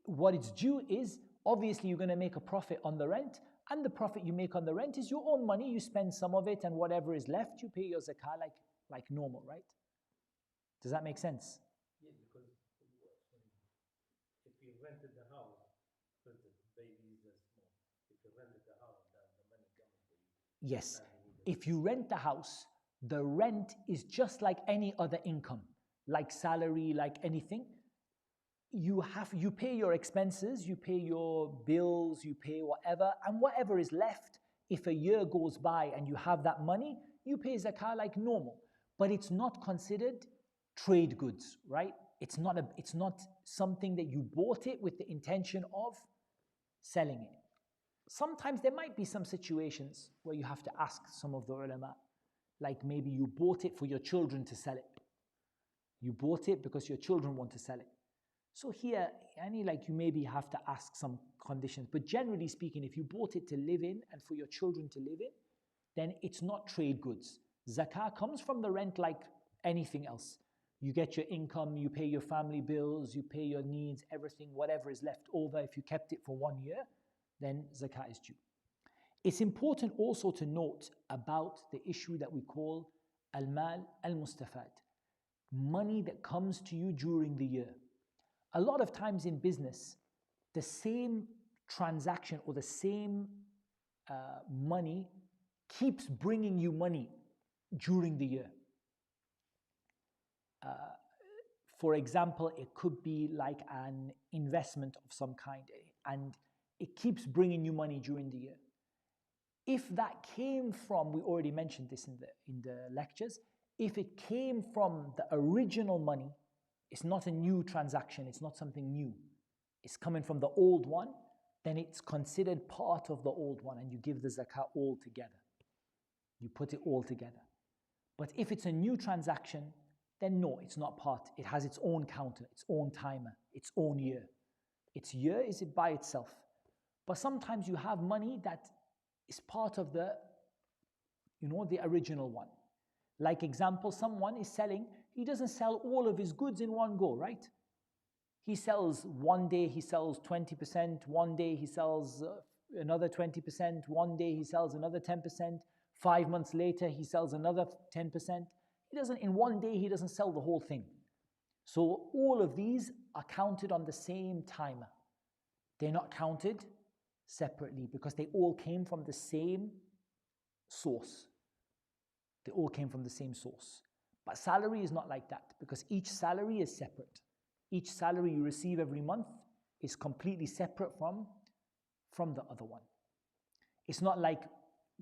what it's due is, obviously you're going to make a profit on the rent, and the profit you make on the rent is your own money. You spend some of it, and whatever is left, you pay your zakah like normal, right? Does that make sense? Yeah, because if you rented the house, because the babies are small, if you rented the house, then the money comes for you. Yes. If you rent the house, the rent is just like any other income, like salary, like anything. You pay your expenses, you pay your bills, you pay whatever, and whatever is left, if a year goes by and you have that money, you pay zakah like normal. But it's not considered trade goods, right? It's not something that you bought it with the intention of selling it. Sometimes there might be some situations where you have to ask some of the ulama, like maybe you bought it for your children to sell it. You bought it because your children want to sell it. So here, you maybe have to ask some conditions. But generally speaking, if you bought it to live in and for your children to live in, then it's not trade goods. Zakah comes from the rent like anything else. You get your income, you pay your family bills, you pay your needs, everything, whatever is left over. If you kept it for 1 year, then zakah is due. It's important also to note about the issue that we call al-mal al-mustafad, money that comes to you during the year. A lot of times in business, the same transaction or the same money keeps bringing you money during the year. For example, it could be like an investment of some kind, and it keeps bringing you money during the year. If that came from, we already mentioned this in the lectures, if it came from the original money, it's not a new transaction, it's not something new, it's coming from the old one, then it's considered part of the old one and you give the zakah all together. You put it all together. But if it's a new transaction, then no, it's not part. It has its own counter, its own timer, its own year. Its year is it by itself. But sometimes you have money that is part of the original one. Like example, someone is selling, he doesn't sell all of his goods in one go, right? He sells one day, he sells 20%, one day he sells another 20%, one day he sells another 10%, 5 months later he sells another 10%. In one day he doesn't sell the whole thing. So all of these are counted on the same timer. They're not counted separately because they all came from the same source. They all came from the same source. But salary is not like that, because each salary is separate. Each salary you receive every month is completely separate from the other one. It's not like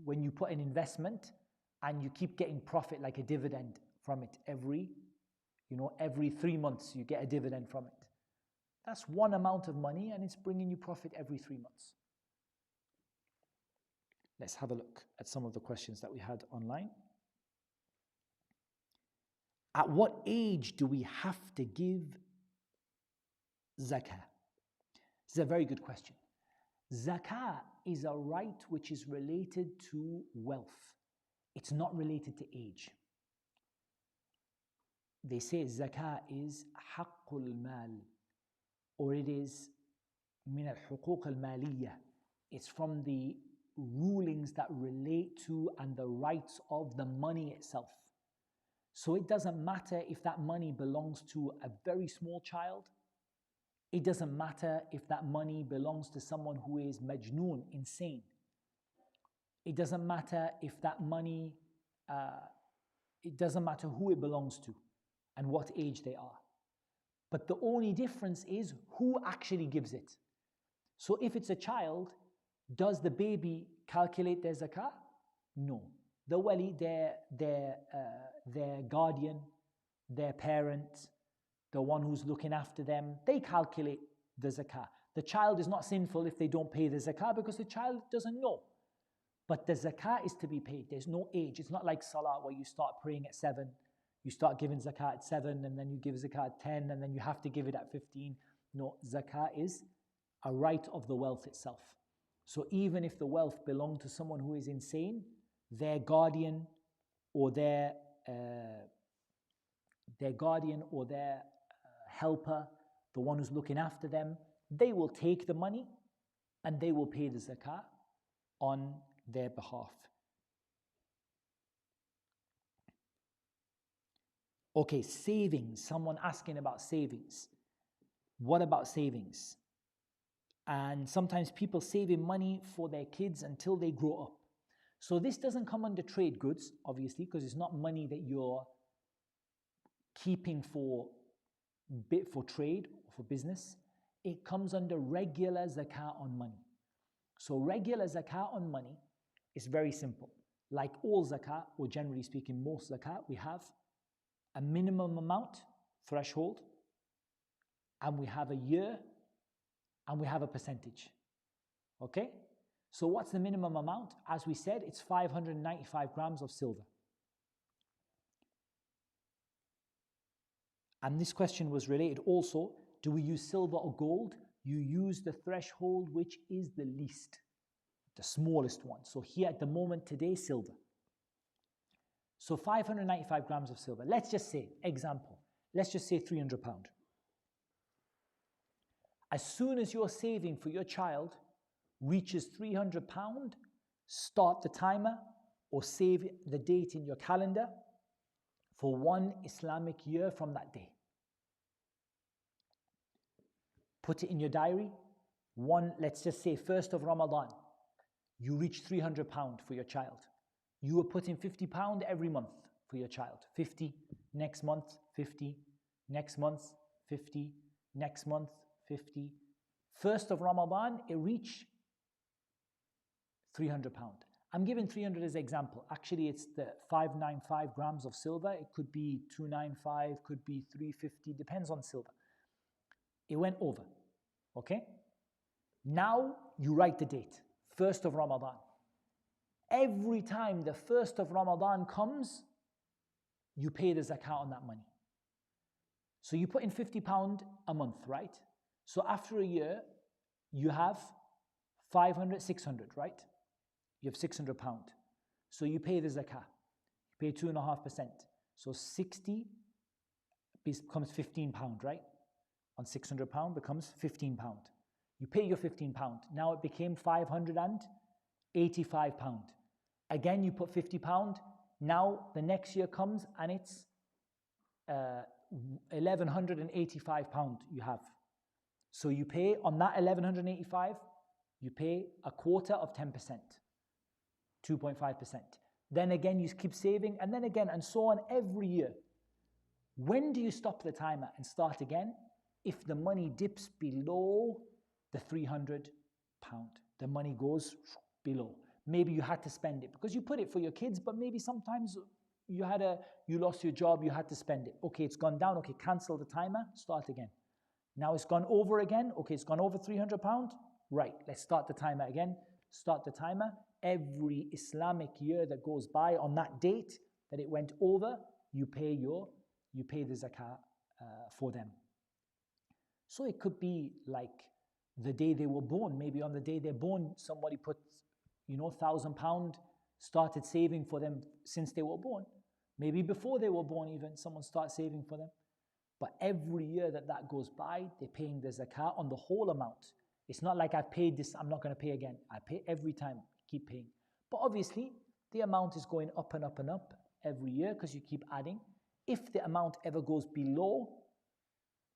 when you put an investment and you keep getting profit like a dividend from it every 3 months you get a dividend from it. That's one amount of money and it's bringing you profit every 3 months. Let's have a look at some of the questions that we had online. At what age do we have to give zakah? This is a very good question. Zakah is a right which is related to wealth. It's not related to age. They say zakah is haqqul mal, or it is min al-huquq al-maliyya. It's from the rulings that relate to and the rights of the money itself. So it doesn't matter if that money belongs to a very small child. It doesn't matter if that money belongs to someone who is majnoon, insane. It doesn't matter if that money, it doesn't matter who it belongs to and what age they are. But the only difference is who actually gives it. So if it's a child, does the baby calculate their zakah? No. The wali, their guardian, their parent, the one who's looking after them, they calculate the zakah. The child is not sinful if they don't pay the zakah because the child doesn't know. But the zakah is to be paid. There's no age. It's not like salah where you start praying at 7, you start giving zakah at 7, and then you give zakah at 10, and then you have to give it at 15. No, zakah is a right of the wealth itself. So even if the wealth belonged to someone who is insane, their guardian or their helper, the one who's looking after them, they will take the money and they will pay the zakah on their behalf. Okay, savings. Someone asking about savings. What about savings? And sometimes people saving money for their kids until they grow up. So this doesn't come under trade goods, obviously, because it's not money that you're keeping for trade or for business. It comes under regular zakah on money. So regular zakah on money is very simple. Like all zakah, or generally speaking, most zakah, we have a minimum amount, threshold, and we have a year, and we have a percentage. Okay? So what's the minimum amount? As we said, it's 595 grams of silver. And this question was related also, do we use silver or gold? You use the threshold which is the least, the smallest one. So here at the moment today, silver. So 595 grams of silver. Let's just say, example, let's just say £300. As soon as your saving for your child reaches £300, start the timer or save the date in your calendar for 1 Islamic year from that day. Put it in your diary. Let's just say 1st of Ramadan, you reach £300 for your child. You are putting £50 every month for your child. 50, next month, 50, next month, 50, next month, 50. 1st of Ramadan, it reached £300. I'm giving 300 as an example. Actually, it's the 595 grams of silver. It could be 295, could be 350, depends on silver. It went over, okay? Now you write the date, 1st of Ramadan. Every time the 1st of Ramadan comes, you pay the zakah on that money. So you put in £50 a month, right? So after a year, you have 500, 600, right? You have £600. So you pay the zakah. You pay 2.5%. So 60 becomes £15, right? On £600 becomes £15. You pay your £15. Now it became £585. Again, you put £50. Now the next year comes and it's £1,185 you have. So you pay on that 1,185, you pay a quarter of 10%, 2.5%. Then again, you keep saving, and then again, and so on every year. When do you stop the timer and start again? If the money dips below the £300, the money goes below. Maybe you had to spend it because you put it for your kids, but maybe sometimes you lost your job, you had to spend it. Okay, it's gone down. Okay, cancel the timer, start again. Now it's gone over again. Okay, it's gone over £300. Right, let's start the timer again. Start the timer. Every Islamic year that goes by on that date that it went over, you pay your you pay the zakah for them. So it could be like the day they were born. Maybe on the day they're born, somebody put, £1,000, started saving for them since they were born. Maybe before they were born even, someone started saving for them. But every year that goes by, they're paying the zakah on the whole amount. It's not like I've paid this, I'm not going to pay again. I pay every time, keep paying. But obviously, the amount is going up and up and up every year because you keep adding. If the amount ever goes below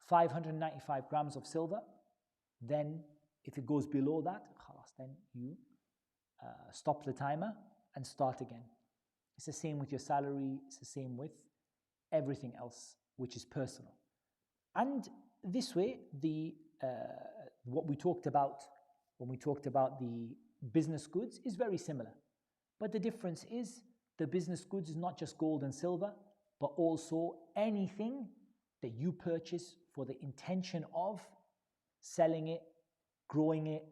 595 grams of silver, then if it goes below that, then you stop the timer and start again. It's the same with your salary, it's the same with everything else which is personal. And this way, what we talked about when we talked about the business goods is very similar. But the difference is the business goods is not just gold and silver, but also anything that you purchase for the intention of selling it, growing it,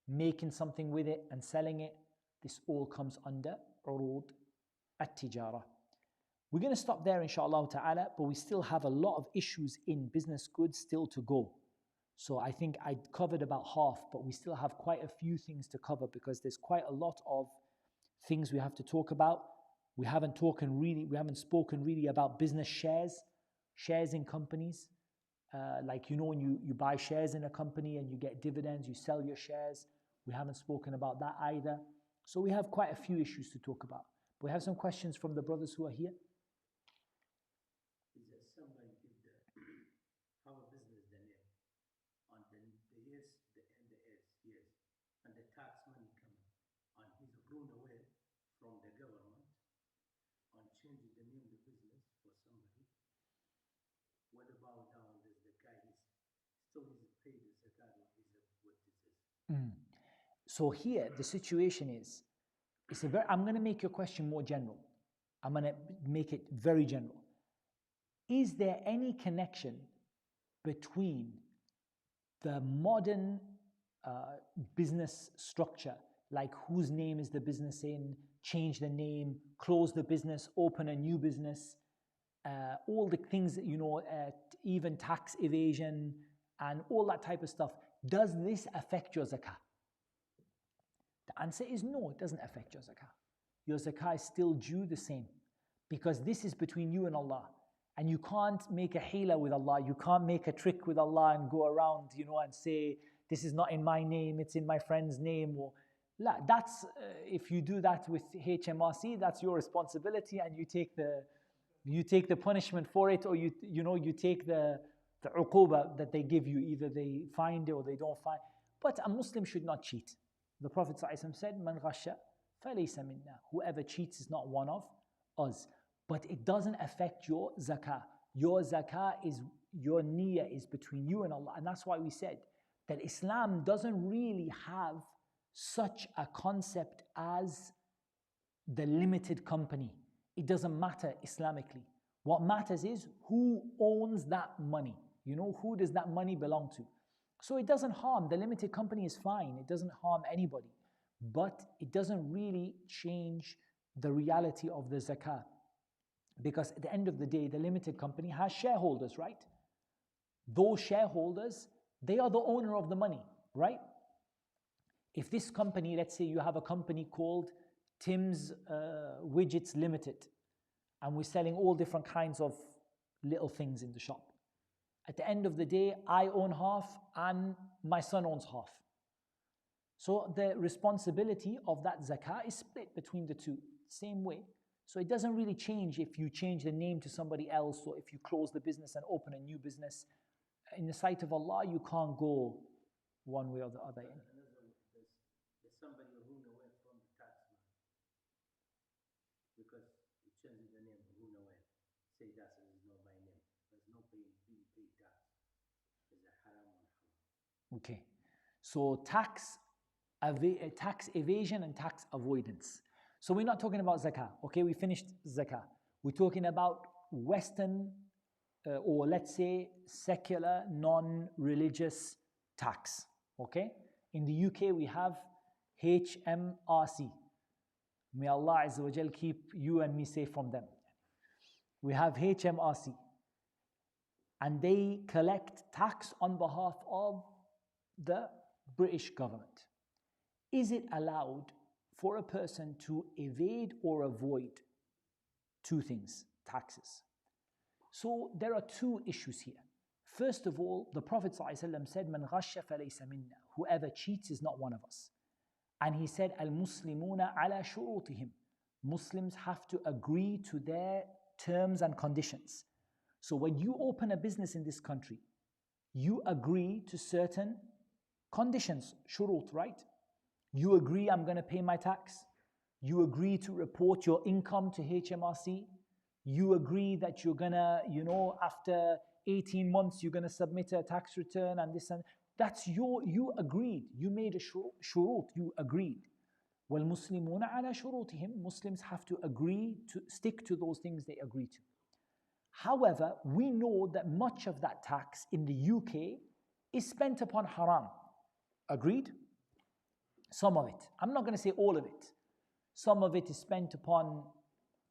making something with it and selling it. This all comes under urud at-tijara. We're going to stop there inshallah ta'ala, but we still have a lot of issues in business goods still to go. So I think I covered about half, but we still have quite a few things to cover because there's quite a lot of things we have to talk about. We haven't spoken really about business shares in companies. When you buy shares in a company and you get dividends, you sell your shares. We haven't spoken about that either. So we have quite a few issues to talk about. But we have some questions from the brothers who are here. Is that somebody give have a business the name on the yes, the and the S, yes, and the tax money coming, and he's run away from the government and changing the name of the business for somebody. What about now? Does the guy still is paid the zakat or is it what is this? So here the situation is, I'm going to make your question more general. I'm going to make it very general. Is there any connection between the modern business structure, like whose name is the business in, change the name, close the business, open a new business, all the things that even tax evasion and all that type of stuff? Does this affect your zakah? The answer is no, it doesn't affect your zakah. Your zakah is still due the same, because this is between you and Allah. And you can't make a hila with Allah. You can't make a trick with Allah and go around, and say, this is not in my name, it's in my friend's name. Or, that's, if you do that with HMRC, that's your responsibility, and you take the punishment for it, or you take the uquba that they give you. Either they find it or they don't find. But a Muslim should not cheat. The Prophet ﷺ said, "Man ghasha falaysa minna." Whoever cheats is not one of us. But it doesn't affect your zakah. Your zakah is, your niyyah is between you and Allah. And that's why we said that Islam doesn't really have such a concept as the limited company. It doesn't matter Islamically. What matters is who owns that money. Who does that money belong to? So it doesn't harm. The limited company is fine. It doesn't harm anybody. But it doesn't really change the reality of the zakah. Because at the end of the day, the limited company has shareholders, right? Those shareholders, they are the owner of the money, right? If this company, let's say you have a company called Tim's Widgets Limited, and we're selling all different kinds of little things in the shop. At the end of the day, I own half and my son owns half. So the responsibility of that zakah is split between the two, same way. So it doesn't really change if you change the name to somebody else, or if you close the business and open a new business. In the sight of Allah, you can't go one way or the other. There's somebody run away from the tax man because he changed the name, run away. Say that is not my name. There's no pay tax. It's a haram on haram. Okay. So tax evasion and tax avoidance. So we're not talking about zakah. Okay, we finished zakah. We're talking about Western or let's say secular, non-religious tax. Okay? In the UK we have HMRC. May Allah Azza wa Jal keep you and me safe from them. We have HMRC. and they collect tax on behalf of the British government. Is it allowed for a person to evade or avoid two things, taxes? So there are two issues here. First of all, the Prophet ﷺ said, "Man ghasha falaysa minna," whoever cheats is not one of us. And he said, "Al-Muslimuna ala shurutihim." Muslims have to agree to their terms and conditions. So when you open a business in this country, you agree to certain conditions, shurut, right? You agree, I'm going to pay my tax. You agree to report your income to HMRC. You agree that you're going to, after 18 months, you're going to submit a tax return and this and that's you agreed. You made a shurut, you agreed. وَالْمُسْلِمُونَ عَلَى شُرُوطِهِمْ. Muslims have to agree to stick to those things they agree to. However, we know that much of that tax in the UK is spent upon haram. Agreed? Some of it. I'm not going to say all of it. Some of it is spent upon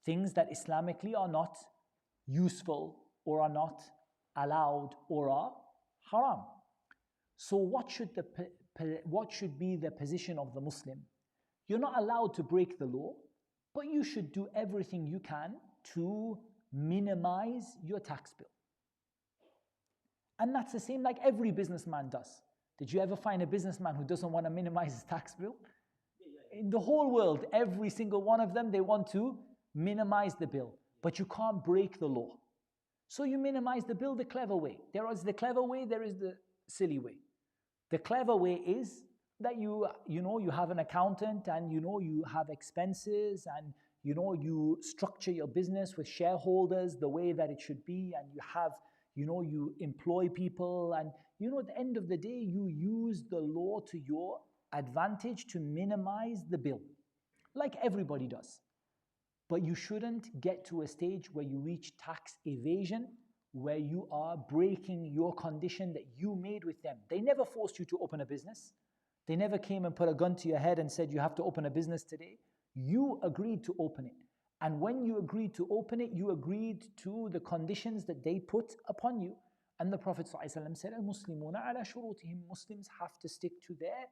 things that Islamically are not useful or are not allowed or are haram. So what should be the position of the Muslim? You're not allowed to break the law, but you should do everything you can to minimize your tax bill. And that's the same like every businessman does. Did you ever find a businessman who doesn't want to minimize his tax bill? In the whole world, every single one of them, they want to minimize the bill. But you can't break the law. So you minimize the bill the clever way. There is the clever way, there is the silly way. The clever way is that you have an accountant and you have expenses and you structure your business with shareholders the way that it should be, and you have you employ people, and at the end of the day you use the law to your advantage to minimize the bill like everybody does. But you shouldn't get to a stage where you reach tax evasion, where you are breaking your condition that you made with them. They never forced you to open a business. They never came and put a gun to your head and said you have to open a business today. You agreed to open it. And when you agreed to open it, you agreed to the conditions that they put upon you. And the Prophet ﷺ said, "Al-Muslimuna ala shurutihim." Muslims have to stick to their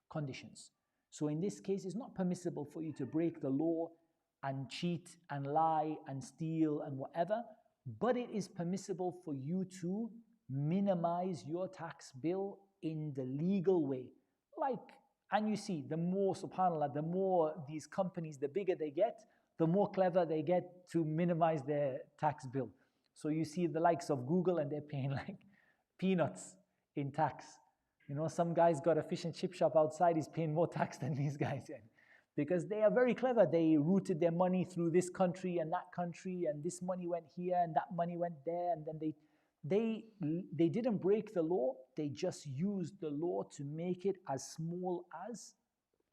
conditions. So in this case, it's not permissible for you to break the law and cheat and lie and steal and whatever, but it is permissible for you to minimize your tax bill in the legal way. And you see, the more, subhanAllah, the more these companies, the bigger they get, the more clever they get to minimize their tax bill. So you see the likes of Google and they're paying like peanuts in tax. Some guy's got a fish and chip shop outside, he's paying more tax than these guys. Because they are very clever. They routed their money through this country and that country, and this money went here and that money went there, and then they didn't break the law, they just used the law to make it as small as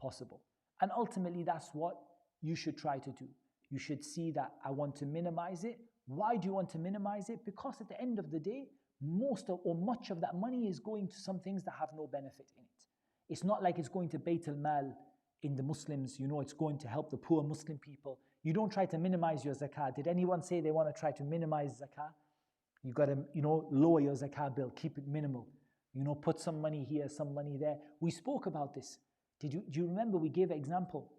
possible. And ultimately that's what you should try to do. You should see that I want to minimize it. Why do you want to minimize it? Because at the end of the day, much of that money is going to some things that have no benefit in it. It's not like it's going to Bayt al-Mal in the Muslims, it's going to help the poor Muslim people. You don't try to minimize your zakah. Did anyone say they want to try to minimize zakah? You got to, lower your zakah bill, keep it minimal. Put some money here, some money there. We spoke about this. Do you remember we gave an example?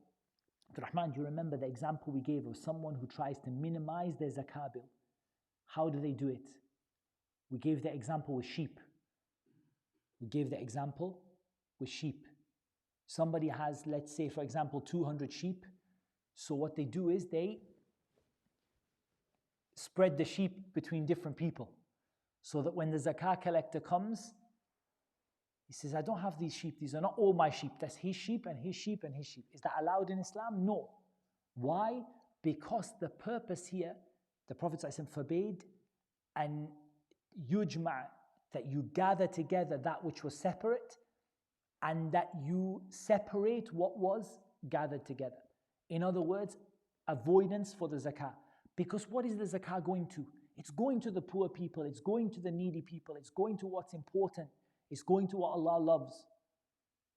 Rahman, do you remember the example we gave of someone who tries to minimize their zakah bill? How do they do it? We gave the example with sheep. Somebody has, let's say, for example, 200 sheep. So what they do is they spread the sheep between different people, so that when the zakah collector comes, he says, I don't have these sheep. These are not all my sheep. That's his sheep and his sheep and his sheep. Is that allowed in Islam? No. Why? Because the purpose here, the Prophet ﷺ forbade and yujma', that you gather together that which was separate and that you separate what was gathered together. In other words, avoidance for the zakah. Because what is the zakah going to? It's going to the poor people, it's going to the needy people, it's going to what's important, it's going to what Allah loves.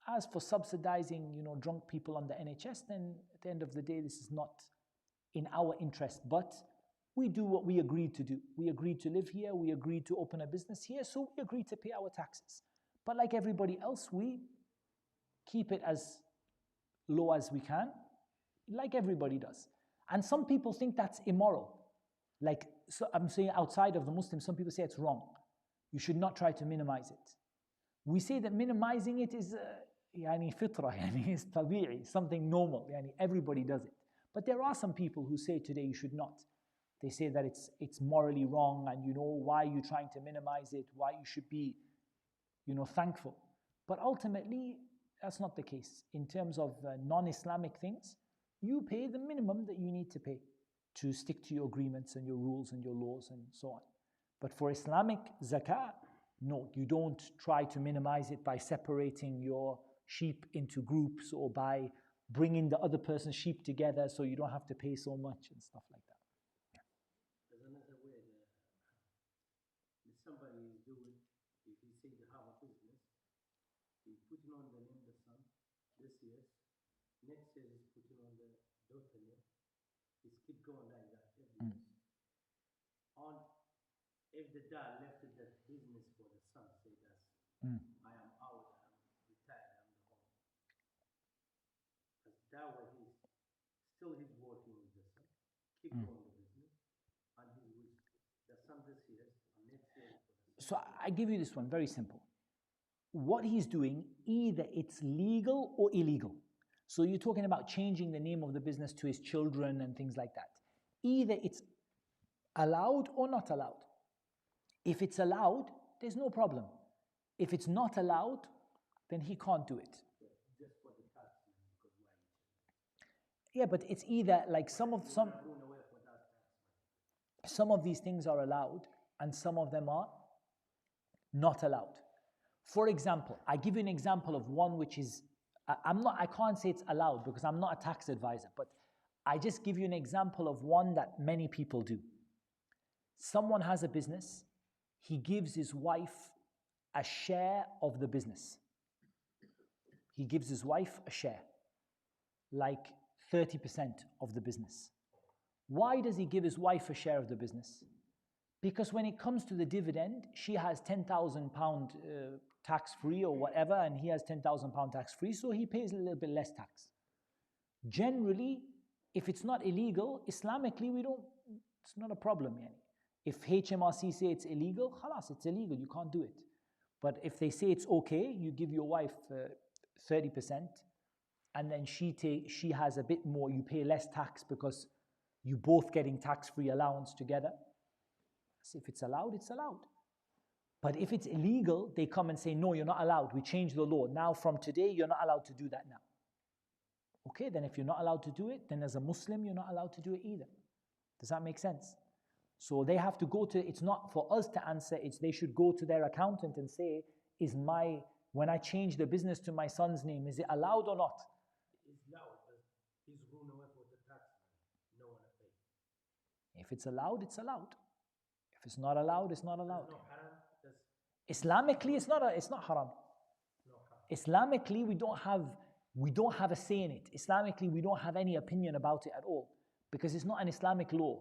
As for subsidizing, drunk people on the NHS, then at the end of the day, this is not in our interest. But We do what we agreed to do. We agreed to live here, we agreed to open a business here, so we agreed to pay our taxes. But like everybody else, we keep it as low as we can, like everybody does. And some people think that's immoral. Like, so I'm saying outside of the Muslims, some people say it's wrong. You should not try to minimize it. We say that minimizing it is يعني فطرة, يعني it's tabi'i, something normal, يعني everybody does it. But there are some people who say today you should not. They say that it's morally wrong, and why are you trying to minimize it? Why you should be thankful. But ultimately, that's not the case. In terms of non-Islamic things, you pay the minimum that you need to pay to stick to your agreements and your rules and your laws and so on. But for Islamic zakah, no, you don't try to minimize it by separating your sheep into groups or by bringing the other person's sheep together so you don't have to pay so much and stuff like that. There's another way that if somebody is doing, if he say they have a business, he's putting on the name of the son this year, next year he's putting on the daughter name. He's keep going like that every year. On if the dad left that business for the son, say that I am out, I'm retired, I'm the home. Because that way he's working with the son, keep going the business, and he will the son this year and next year for the son. So I give you this one, very simple. What he's doing, either it's legal or illegal. So you're talking about changing the name of the business to his children and things like that. Either it's allowed or not allowed. If it's allowed, there's no problem. If it's not allowed, then he can't do it. Just for the tax, because why? Yeah, but it's either like some of these things are allowed and some of them are not allowed. For example, I give you an example of one which is I can't say it's allowed because I'm not a tax advisor, but I just give you an example of one that many people do. Someone has a business, he gives his wife a share of the business. He gives his wife a share, like 30% of the business. Why does he give his wife a share of the business? Because when it comes to the dividend, she has £10,000 tax-free or whatever, and he has £10,000 tax-free, so he pays a little bit less tax. Generally, if it's not illegal, Islamically, it's not a problem. If HMRC say it's illegal, khalas, it's illegal, you can't do it. But if they say it's okay, you give your wife 30%, and then she has a bit more, you pay less tax because you both getting tax-free allowance together. So if it's allowed, it's allowed. But if it's illegal, they come and say, no, you're not allowed. We changed the law. Now from today, you're not allowed to do that now. Okay, then if you're not allowed to do it, then as a Muslim, you're not allowed to do it either. Does that make sense? So they have to go to, it's not for us to answer, it's they should go to their accountant and say, when I change the business to my son's name, is it allowed or not? It's allowed, but he's running away for the tax money. No one to pay. If it's allowed, it's allowed. If it's not allowed, it's not allowed. No haram. Islamically, it's not haram. No haram. Islamically, we don't have a say in it. Islamically, we don't have any opinion about it at all because it's not an Islamic law.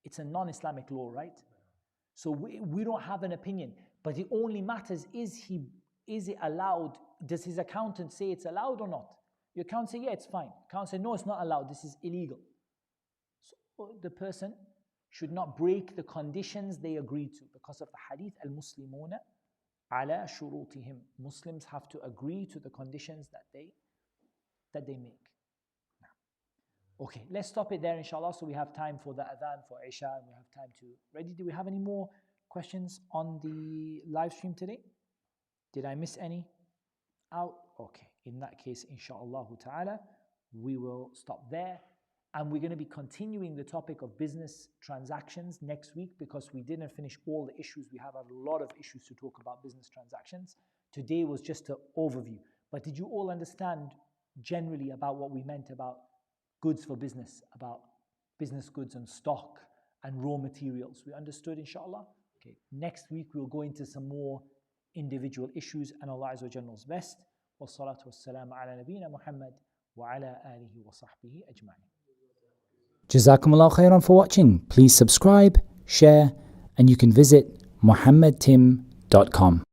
It's a non-Islamic law, right? So we don't have an opinion. But it only matters, is it allowed? Does his accountant say it's allowed or not? Your accountant say, yeah, it's fine. Accountant say, no, it's not allowed. This is illegal. So the person should not break the conditions they agreed to because of the hadith, al-Muslimuna ala shurutihim. Muslims have to agree to the conditions that they make. Okay, let's stop it there inshallah, so we have time for the adhan for Isha and we have time to ready. Do we have any more questions on the live stream today? Did I miss any out? Okay, in that case, inshallah ta'ala, we will stop there. And we're going to be continuing the topic of business transactions next week because we didn't finish all the issues. We have a lot of issues to talk about business transactions. Today was just an overview. But did you all understand generally about what we meant about goods for business, about business goods and stock and raw materials? We understood, inshallah? Okay. Next week we'll go into some more individual issues, and Allah Azza wa Jalla knows best. Wassalatu wassalamu ala nabiyyina Muhammad wa ala alihi wa sahbihi ajma'in. Jazakumullah khairan for watching. Please subscribe, share, and you can visit muhammadtim.com.